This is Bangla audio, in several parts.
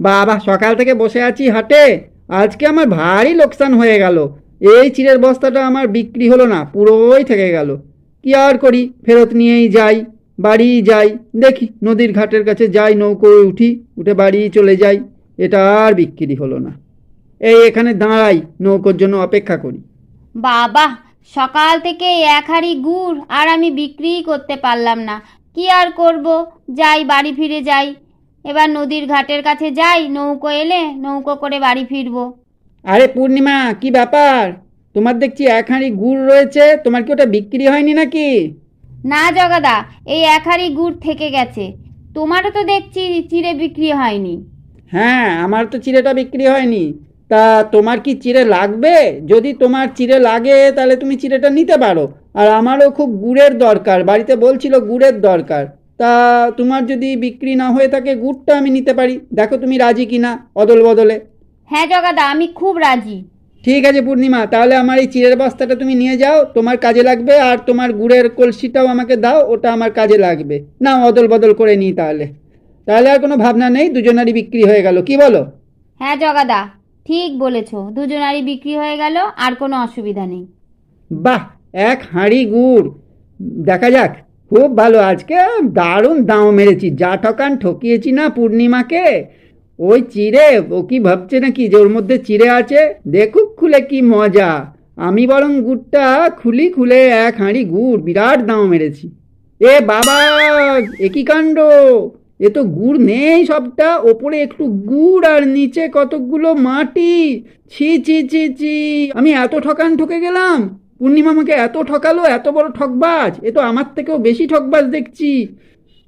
বাবা, সকাল থেকে বসে আছি হাটে, আজকে আমার ভারী লোকসান হয়ে গেল। এই চিড়ের বস্তাটা আমার বিক্রি হলো না, পুরোই থেকে গেল। কি আর করি, ফেরত নিয়েই যাই, বাড়ি যাই। দেখি নদীর ঘাটের কাছে যাই, নৌকোয় উঠি, উঠে বাড়ি চলে যাই। এটা আর বিক্রি হলো না। এই এখানে দাঁড়াই, নৌকোর জন্য অপেক্ষা করি। বাবা, সকাল থেকে এক হাঁড়ি গুড় আর আমি বিক্রিই করতে পারলাম না। কি আর করব, যাই বাড়ি ফিরে যাই। এবার নদীর ঘাটের কাছে যাই, নৌকো এলে নৌকো করে বাড়ি ফিরবো। আরে পূর্ণিমা, কি ব্যাপার? তোমার দেখছি এক হাঁড়ি গুড় রয়েছে, তোমার কি ওটা বিক্রি হয়নি নাকি? না জগাদা, এই এক হাঁড়ি গুড় থেকে গেছে। তোমারও তো দেখছি চিড়ে বিক্রি হয়নি। হ্যাঁ, আমার তো চিড়েটা বিক্রি হয়নি। তা তোমার কি চিড়ে লাগবে? যদি তোমার চিড়ে লাগে তাহলে তুমি চিড়েটা নিতে পারো। আর আমারও খুব গুড়ের দরকার, বাড়িতে বলছিল গুড়ের দরকার। তা তোমার যদি বিক্রি না হয়ে থাকে, গুড়টা আমি নিতে পারি। দেখো তুমি রাজি কিনা অদল বদলে। হ্যাঁ জগাদা, আমি খুব রাজি। ঠিক আছে পূর্ণিমা, তাহলে আমার এই চিড়ের বস্তাটা তুমি নিয়ে যাও, তোমার কাজে লাগবে। আর তোমার গুড়ের কলসিটাও আমাকে দাও, ওটা আমার কাজে লাগবে। না, অদল বদল করে নিই তাহলে। তাহলে আর কোনো ভাবনা নেই, দুজনারই বিক্রি হয়ে গেল, কি বলো? হ্যাঁ জগাদা, ঠিক বলেছো, দুজনারই বিক্রি হয়ে গেল, আর কোনো অসুবিধা নেই। বাহ, এক হাঁড়ি গুড়! দেখা যাক। খুব ভালো, আজকে দারুণ দাম মেরেছি। যা ঠকান ঠকিয়েছি না পূর্ণিমাকে। ওই চিড়ে, ও কি ভাবছে নাকি যে ওর মধ্যে চিড়ে আছে? দেখুক খুলে কি মজা। আমি বরং গুড়টা খুলি, খুলে এক হাঁড়ি গুড় বিরাট দাম মেরেছি। এ বাবা, এ কি কাণ্ড! এ তো গুড় নেই, সবটা ওপরে একটু গুড় আর নিচে কতকগুলো মাটি। ছি ছি ছি ছি, আমি এত ঠকান ঠকে গেলাম। পূর্ণিমা আমাকে এত ঠকালো, এত বড় ঠকবাজ। এ তো আমার থেকেও বেশি ঠকবাজ দেখছি।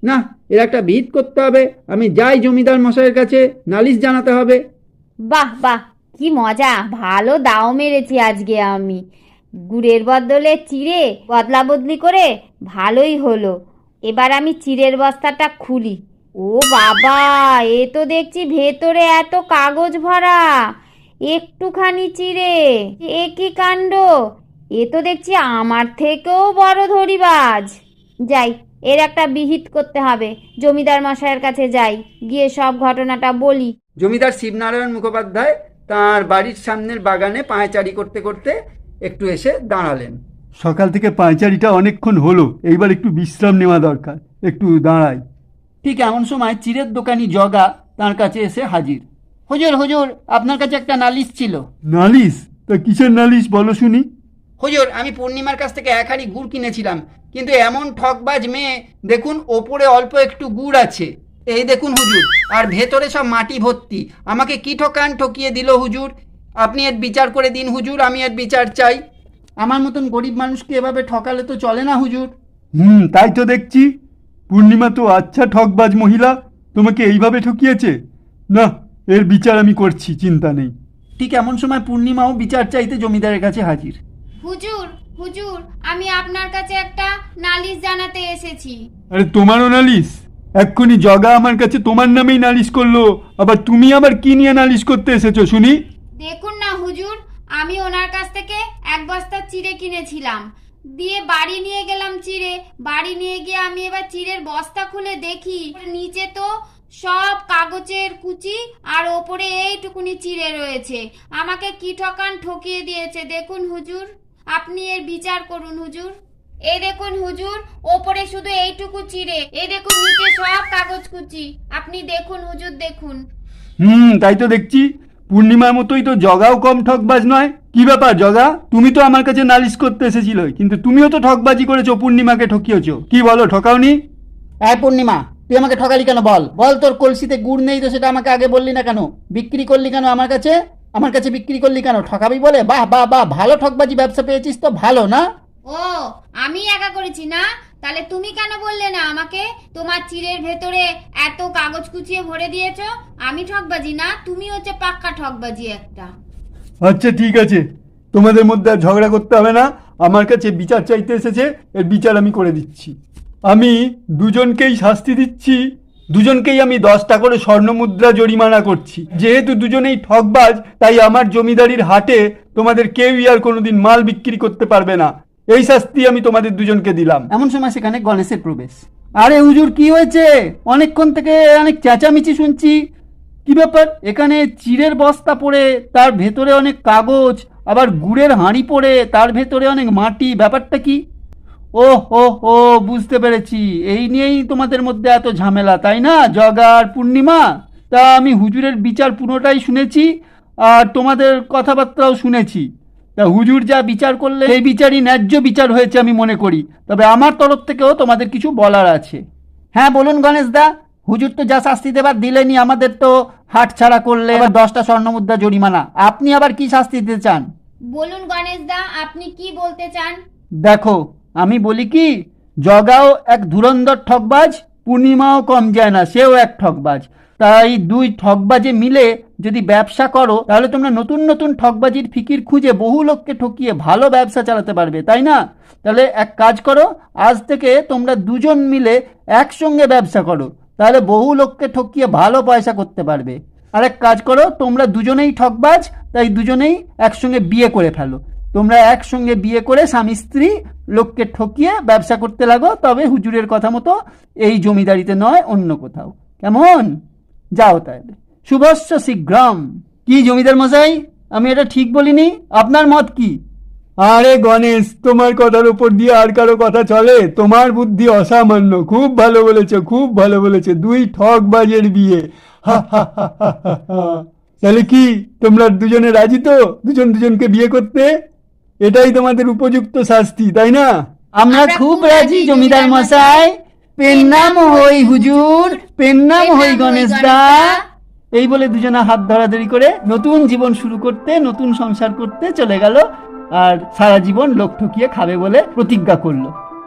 না, এর একটা বিহিত করতে হবে। আমি যাই জমিদার মশাইয়ের কাছে, নালিশ জানাতে হবে। বাহ বাহ, কি মজা, ভালো দাও মেরেছি আজকে আমি। গুড়ের বদলে চিড়ে বদলা বদলি করে ভালোই হলো। এবার আমি চিড়ের বস্তাটা খুলি। ও বাবা, এ তো দেখছি ভেতরে এত কাগজ ভরা, একটুখানি চিড়ে। এ কি কাণ্ড! এ তো দেখছি আমার থেকেও বড় ধড়িবাজ। যাই, এর একটা বিহিত করতে হবে। জমিদার মশাইয়ের কাছে যাই, গিয়ে সব ঘটনাটা বলি। জমিদার শিবনারায়ণ মুখোপাধ্যায় তাঁর বাড়ির সামনের বাগানে পায়চারি করতে করতে একটু এসে দাঁড়ালেন। সকাল থেকে পায়চারিটা অনেকক্ষণ হলো, এইবার একটু বিশ্রাম নেওয়া দরকার, একটু দাঁড়াই। ঠিক এমন সময় চিড়ের দোকানি জগা তার কাছে এসে হাজির। হুজুর, হুজুর, আপনার কাছে একটা নালিশ ছিল। নালিশ? তা কিসের নালিশ বলো শুনি। হুজুর, আমি পূর্ণিমার কাছ থেকে এক হাঁড়ি গুড় কিনেছিলাম, কিন্তু এমন ঠকবাজ মেয়ে, দেখুন ওপরে অল্প একটু গুড় আছে, এই দেখুন হুজুর, আর ভেতরে সব মাটি ভর্তি। আমাকে কি ঠকান ঠকিয়ে দিল হুজুর। আপনি এর বিচার করে দিন হুজুর, আমি এর বিচার চাই। আমার মতন গরিব মানুষকে এভাবে ঠকালে তো চলে না হুজুর। তাই তো দেখছি। পূর্ণিমা তো আচ্ছা ঠকবাজ মহিলা, তোমাকে এইভাবে ঠকিয়েছে। না, এর বিচার আমি করছি, চিন্তা নেই। ঠিক এমন সময় পূর্ণিমাও বিচার চাইতে জমিদারের কাছে হাজির। হুজুর, হুজুর, আমি আপনার কাছে একটা নালিশ জানাতে এসেছি। আরে তোমারও নালিশ? এক্ষুনি জগা আমার কাছে তোমার নামেই নালিশ করলো, আবার তুমি আবার কি নিয়ে নালিশ করতে এসেছো শুনি? দেখুন না হুজুর, আমি ওনার কাছ থেকে এক বস্তা চিড়ে কিনেছিলাম, দিয়ে বাড়ি নিয়ে গেলাম চিড়ে। বাড়ি নিয়ে গিয়ে আমি এবার চিড়ের বস্তা খুলে দেখি, নিচে তো সব কাগজের কুচি আর ওপরে এইটুকুনি চিড়ে রয়েছে। আমাকে কি ঠকান ঠকিয়ে দিয়েছে দেখুন হুজুর, আপনি এর বিচার করুন হুজুর। এই দেখুন হুজুর, ওপরে শুধু এইটুকু চিড়ে, এই দেখুন নিচে সব কাগজ কুচি। আপনি দেখুন হুজুর, দেখুন। তাই তো দেখছি। পূর্ণিমার মতোই তো জগাও কম ঠকবাজ নয়। কি ব্যাপার জগা, তুমি তো আমার কাছে নালিশ করতে এসেছিলে, কিন্তু তুমিও তো ঠকবাজি করেছো, পূর্ণিমাকে ঠকিয়েছো। কি বলো, ঠকাওনি? এই পূর্ণিমা, তুই আমাকে ঠকালি কেন? বল বল, তোর কলসিতে গুড় নেই তো সেটা আমাকে আগে বললি না কেন? বিক্রি করলি কেন আমার কাছে? আমার কাছে বিক্রি করলি কেন? ঠকাবি বলে? বাহ বাহ বাহ, ভালো ঠকবাজি ব্যবসা পেয়েছিস তো, ভালো না? ও, আমি একা করেছি না? তাহলে তুমি কেন বললে না আমাকে? তোমার চিড়ের ভেতরে এত কাগজ কুচিয়ে ভরে দিয়েছো। আমি ঠকবাজি না, তুমি হচ্ছে পাক্কা ঠকবাজি একটা। আচ্ছা ঠিক আছে, তোমাদের মধ্যে আর ঝগড়া করতে হবে না। আমার কাছে বিচার চাইতে এসেছে, এর বিচার আমি করে দিচ্ছি। আমি দুজনকেই শাস্তি দিচ্ছি। দুজনকেই আমি 10টা করে স্বর্ণমুদ্রা জরিমানা করছি। যেহেতু দুজনেই ঠকবাজ, তাই আমার জমিদারির হাটে তোমাদের কেউই আর কোনোদিন মাল বিক্রি করতে পারবে না। এই শাস্তি আমি তোমাদের দুজনকে দিলাম। এমন সময় সেখানে গণেশের প্রবেশ। আরে হুজুর, কি হয়েছে? অনেকক্ষণ থেকে অনেক চেঁচামেচি শুনছি। কি ব্যাপার, এখানে চিড়ের বস্তা পড়ে তার ভেতরে অনেক কাগজ, আবার গুড়ের হাঁড়ি পড়ে তার ভেতরে অনেক মাটি, ব্যাপারটা কি? ও হো হো, বুঝতে পেরেছি, এই নিয়েই তোমাদের মধ্যে এত ঝামেলা, তাই না জগা আর পূর্ণিমা? তা আমি হুজুরের বিচার পুরোটাই শুনেছি, আর তোমাদের কথাবার্তাও শুনেছি। তা হুজুর যা বিচার করলে এই বিচারই ন্যায্য বিচার হয়েছে আমি মনে করি। তবে আমার তরফ থেকেও তোমাদের কিছু বলার আছে। হ্যাঁ বলুন গণেশ দা, হুজুর তো যা শাস্তি দেবার দিলেনি, আমাদের তো হাট ছাড়া করলে আবার 10টা স্বর্ণমুদ্রা জরিমানা। আপনি আবার কি শাস্তি দিতে চান? বলুন গণেশ দা, আপনি কি বলতে চান? দেখো, আমি বলি কি, জগাও এক ধুরন্ধর ঠকবাজ, পূর্ণিমাও কম যায় না, সেও এক ঠকবাজ। তাই দুই ঠকবাজে মিলে যদি ব্যবসা করো, তাহলে তোমরা নতুন নতুন ঠকবাজির ফিকির খুঁজে বহু লোককে ঠকিয়ে ভালো ব্যবসা চালাতে পারবে, তাই না? তাহলে এক কাজ করো, আজ থেকে তোমরা দুজন মিলে একসঙ্গে ব্যবসা করো, তাহলে বহু লোককে ঠকিয়ে ভালো পয়সা করতে পারবে। আর এক কাজ করো, তোমরা দুজনেই ঠকবাজ, তাই দুজনেই একসঙ্গে বিয়ে করে ফেলো। তোমরা একসঙ্গে বিয়ে করে স্বামী স্ত্রী লোককে ঠকিয়ে ব্যবসা করতে লাগো, তবে হুজুরের কথা মতো এই জমিদারিতে নয়, অন্য কোথাও। কেমন? যাও তাহলে, শুভস্য শীঘ্রম। কি জমিদার মশাই, আমি এটা ঠিক বলিনি? আপনার মত কি? আরে গণেশ, তোমার কথার উপর দিয়ে আর কারো কথা চলে? তোমার বুদ্ধি অসামান্য, খুব ভালো বলেছো, খুব ভালো বলেছো। দুই ঠকবাজের বিয়ে, হা হা হা হা হা। তাহলে কি তোমরা দুজনে রাজি তো দুজন দুজনকে বিয়ে করতে? এটাই তোমাদের উপযুক্ত শাস্তি, তাই না? আমরা খুব রাজি জমিদার মশাই। পেন নাম হই হুজুর, পেন নাম হই গণেশ দা। এই বলে দুজনে হাত ধরাধরি করে নতুন জীবন শুরু করতে, নতুন সংসার করতে চলে গেল, আর সারা জীবন লোক ঠকিয়ে খাবে বলে প্রতিজ্ঞা করলো।